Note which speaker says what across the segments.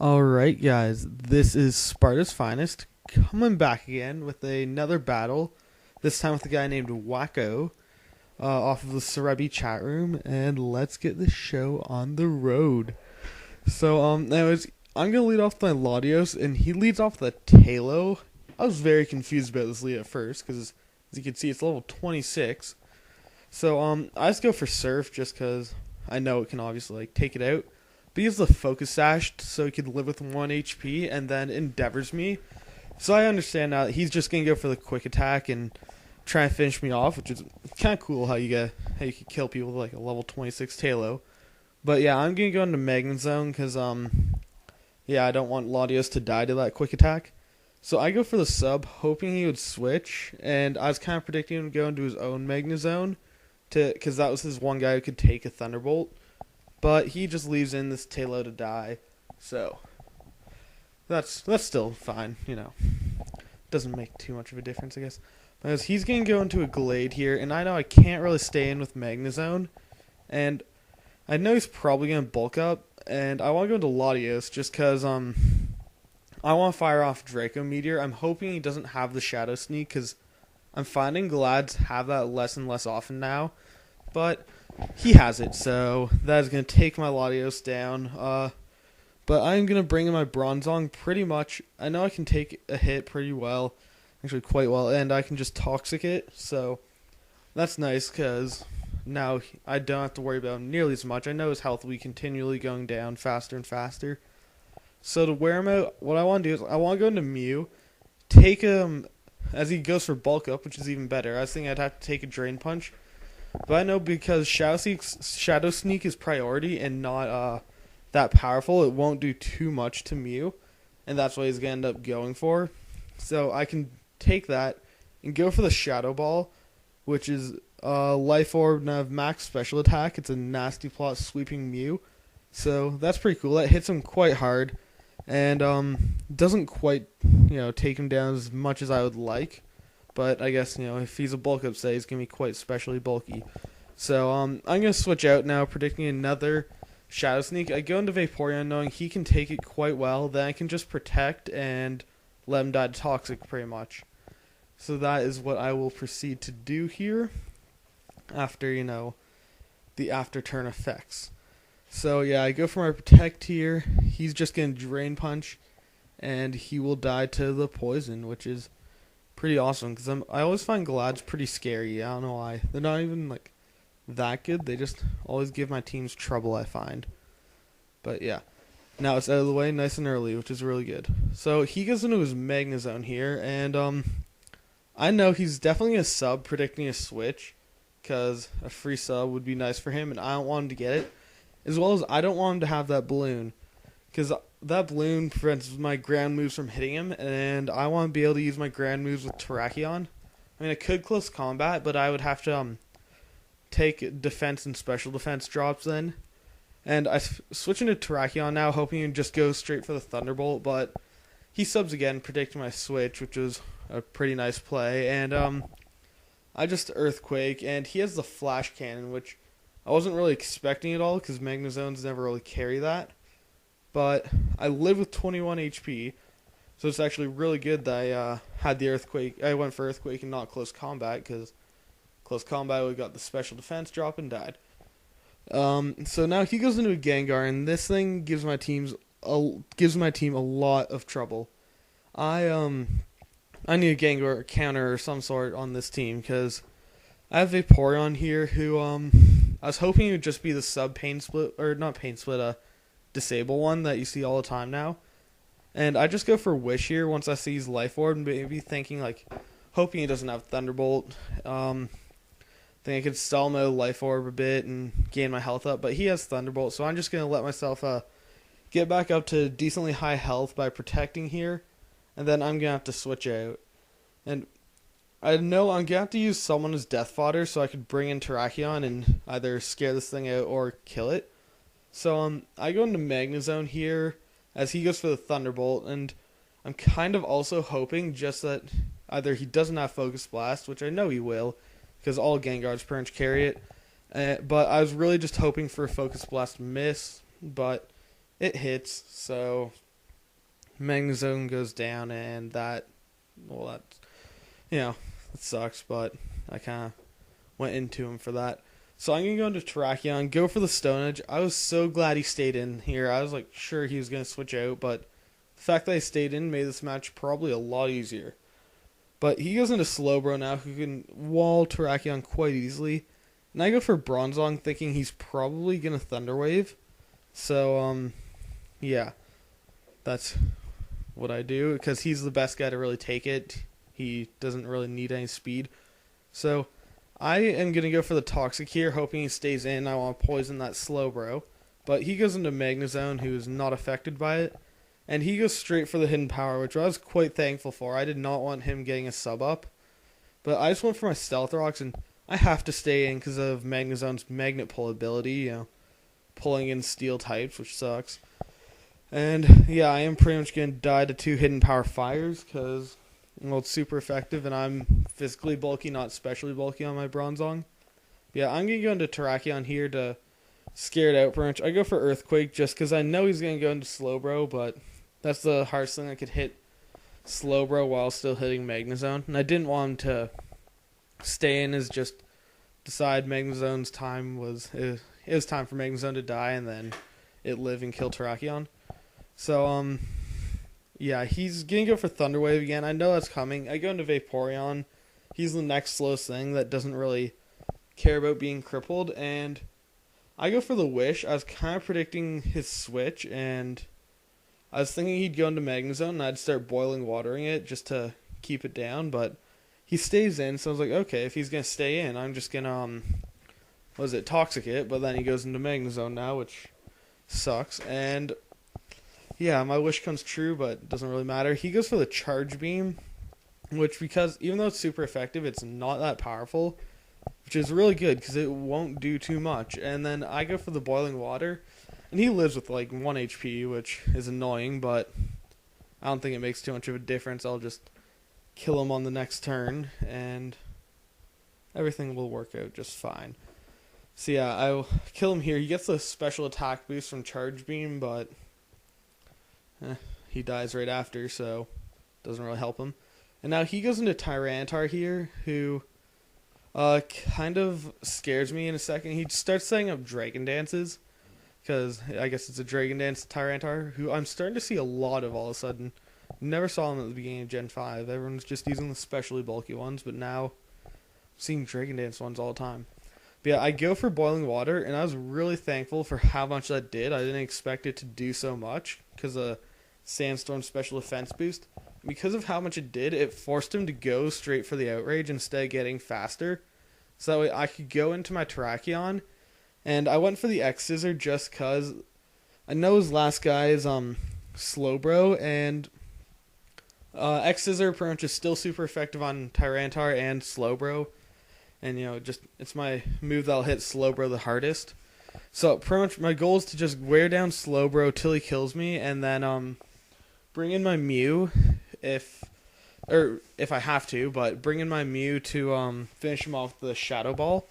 Speaker 1: Alright, guys, this is SpartasFinest coming back again with another battle, this time with a guy named Wakko off of the Cerebi chat room, and let's get this show on the road. So, anyways, I'm going to lead off my Latios, and he leads off the Talo. I was very confused about this lead at first, because as you can see, it's level 26. So, I just go for Surf, just because I know it can obviously take it out. But he has the Focus Sash, so he can live with 1 HP, and then Endeavors me. So I understand now that he's just going to go for the quick attack and try and finish me off, which is kind of cool how you can kill people with like a level 26 Talo. But yeah, I'm going to go into Magnet Zone because, yeah, I don't want Latios to die to that quick attack. So I go for the sub, hoping he would switch, and I was kind of predicting him to go into his own Magnet Zone, because that was his one guy who could take a Thunderbolt. But he just leaves in this Talo to die, so that's still fine, you know. Doesn't make too much of a difference, I guess. Because he's going to go into a Glade here, and I know I can't really stay in with Magnezone, and I know he's probably going to bulk up, and I want to go into Latios just because I want to fire off Draco Meteor. I'm hoping he doesn't have the Shadow Sneak, because I'm finding Glads have that less and less often now, but he has it, so that is going to take my Latios down. But I'm going to bring in my Bronzong pretty much. I know I can take a hit pretty well, actually quite well, and I can just Toxic it, so that's nice because now I don't have to worry about him nearly as much. I know his health will be continually going down faster and faster. So to wear him out, what I want to do is I want to go into Mew, take him as he goes for bulk up, which is even better. I was thinking I'd have to take a Drain Punch. But I know because Shadow Sneak is priority and not that powerful, it won't do too much to Mew, and that's what he's going to end up going for. So I can take that and go for the Shadow Ball, which is Life Orb and have max special attack. It's a nasty plot sweeping Mew, so that's pretty cool. That hits him quite hard, and doesn't quite take him down as much as I would like. But I guess, if he's a bulk up set, he's going to be quite specially bulky. So I'm going to switch out now, predicting another Shadow Sneak. I go into Vaporeon knowing he can take it quite well. Then I can just protect and let him die to Toxic pretty much. So that is what I will proceed to do here after, the after turn effects. So yeah, I go for my Protect here. He's just going to Drain Punch, and he will die to the Poison, which is pretty awesome, because I always find Glads pretty scary. I don't know why. They're not even that good. They just always give my teams trouble, I find. But yeah, now it's out of the way nice and early, which is really good. So he goes into his Magnezone here, and I know he's definitely a sub, predicting a switch, because a free sub would be nice for him, and I don't want him to get it, as well as I don't want him to have that balloon, because that balloon prevents my ground moves from hitting him, and I want to be able to use my ground moves with Terrakion. I mean, I could close combat, but I would have to take defense and special defense drops then. And I switch into Terrakion now, hoping to just go straight for the Thunderbolt, but he subs again, predicting my switch, which was a pretty nice play. And I just Earthquake, and he has the Flash Cannon, which I wasn't really expecting at all, because Magnezones never really carry that. But I live with 21 HP, so it's actually really good that I had the Earthquake. I went for Earthquake and not Close Combat, because Close Combat we got the Special Defense drop and died. So now he goes into a Gengar, and this thing gives my team a lot of trouble. I need a Gengar counter or some sort on this team, because I have Vaporeon here who I was hoping it would just be the sub Pain Split, or not Pain Split, Disable one that you see all the time now. And I just go for Wish here once I see his Life Orb, and maybe thinking, hoping he doesn't have Thunderbolt. Think I could stall my Life Orb a bit and gain my health up, but he has Thunderbolt, so I'm just going to let myself get back up to decently high health by protecting here, and then I'm going to have to switch out. And I know I'm going to have to use someone as death fodder so I could bring in Terrakion and either scare this thing out or kill it. So I go into Magnezone here as he goes for the Thunderbolt, and I'm kind of also hoping just that either he doesn't have Focus Blast, which I know he will, because all Gengars pretty much carry it, but I was really just hoping for a Focus Blast miss, but it hits, so Magnezone goes down, and that, well, that, it sucks, but I kind of went into him for that. So I'm going to go into Terrakion, go for the Stone Edge. I was so glad he stayed in here. I was sure he was going to switch out, but the fact that he stayed in made this match probably a lot easier. But he goes into Slowbro now, who can wall Terrakion quite easily. And I go for Bronzong, thinking he's probably going to Thunder Wave. So, yeah, that's what I do, because he's the best guy to really take it. He doesn't really need any speed. So I am going to go for the Toxic here, hoping he stays in. I want to poison that Slowbro. But he goes into Magnezone, who is not affected by it. And he goes straight for the Hidden Power, which I was quite thankful for. I did not want him getting a sub up. But I just went for my Stealth Rocks, and I have to stay in because of Magnezone's Magnet Pull ability, pulling in Steel types, which sucks. And yeah, I am pretty much going to die to 2 Hidden Power Fires because, it's super effective, and I'm physically bulky, not specially bulky on my Bronzong. Yeah, I'm going to go into Terrakion here to scare it out pretty much. I go for Earthquake just because I know he's going to go into Slowbro, but that's the hardest thing I could hit Slowbro while still hitting Magnezone. And I didn't want him to stay in, as just decide Magnezone's time was... It was time for Magnezone to die, and then it live and kill Terrakion. So, yeah, he's going to go for Thunder Wave again. I know that's coming. I go into Vaporeon. He's the next slowest thing that doesn't really care about being crippled. And I go for the Wish. I was kind of predicting his switch, and I was thinking he'd go into Magnezone, and I'd start boiling watering it just to keep it down. But he stays in, so I was like, okay, if he's going to stay in, I'm just going to, Toxic it. But then he goes into Magnezone now, which sucks. And yeah, my wish comes true, but it doesn't really matter. He goes for the Charge Beam, which, because even though it's super effective, it's not that powerful, which is really good because it won't do too much. And then I go for the Boiling Water, and he lives with 1 HP, which is annoying, but I don't think it makes too much of a difference. I'll just kill him on the next turn, and everything will work out just fine. So yeah, I'll kill him here. He gets the special attack boost from Charge Beam, but he dies right after, so doesn't really help him. And now he goes into Tyranitar here, who kind of scares me in a second. He starts setting up Dragon Dances, because I guess it's a Dragon Dance Tyranitar, who I'm starting to see a lot of all of a sudden. Never saw him at the beginning of Gen 5. Everyone's just using the specially bulky ones, but now I'm seeing Dragon Dance ones all the time. But yeah, I go for Boiling Water, and I was really thankful for how much that did. I didn't expect it to do so much, because of Sandstorm special defense boost. Because of how much it did, it forced him to go straight for the Outrage instead of getting faster. So that way I could go into my Terrakion, and I went for the X-Scissor just because I know his last guy is Slowbro, and X-Scissor pretty much is still super effective on Tyranitar and Slowbro. And, it's my move that'll hit Slowbro the hardest. So pretty much my goal is to just wear down Slowbro till he kills me, and then bring in my Mew if I have to, but bring in my Mew to finish him off with the Shadow Ball.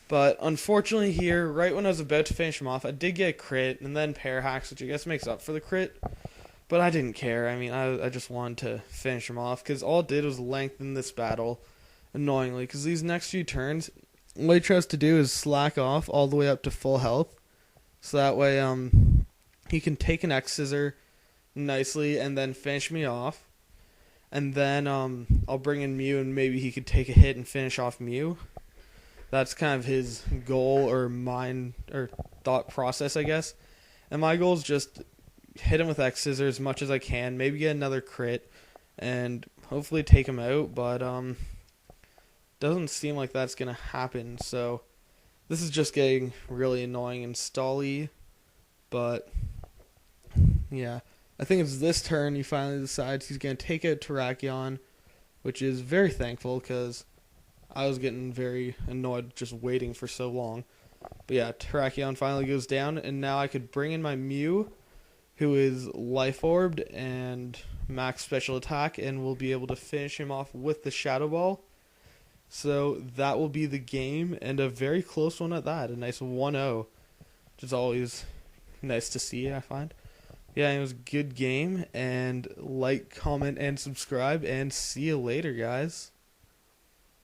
Speaker 1: But unfortunately here, right when I was about to finish him off, I did get a crit and then Pair Hacks, which I guess makes up for the crit. But I didn't care. I mean, I just wanted to finish him off because all it did was lengthen this battle annoyingly, because these next few turns, what he tries to do is slack off all the way up to full health. So that way he can take an X-Scissor nicely and then finish me off. And then I'll bring in Mew, and maybe he could take a hit and finish off Mew. That's kind of his goal or mind or thought process, I guess. And my goal is just hit him with X-Scissor as much as I can, maybe get another crit, and hopefully take him out. But doesn't seem like that's going to happen. So this is just getting really annoying and stally. But yeah, I think it's this turn he finally decides he's going to take out Terrakion, which is very thankful because I was getting very annoyed just waiting for so long. But yeah, Terrakion finally goes down, and now I could bring in my Mew, who is Life Orbed and max special attack, and we'll be able to finish him off with the Shadow Ball. So that will be the game, and a very close one at that. A nice 1-0, which is always nice to see, I find. Yeah, it was a good game. And like, comment, and subscribe. And see you later, guys.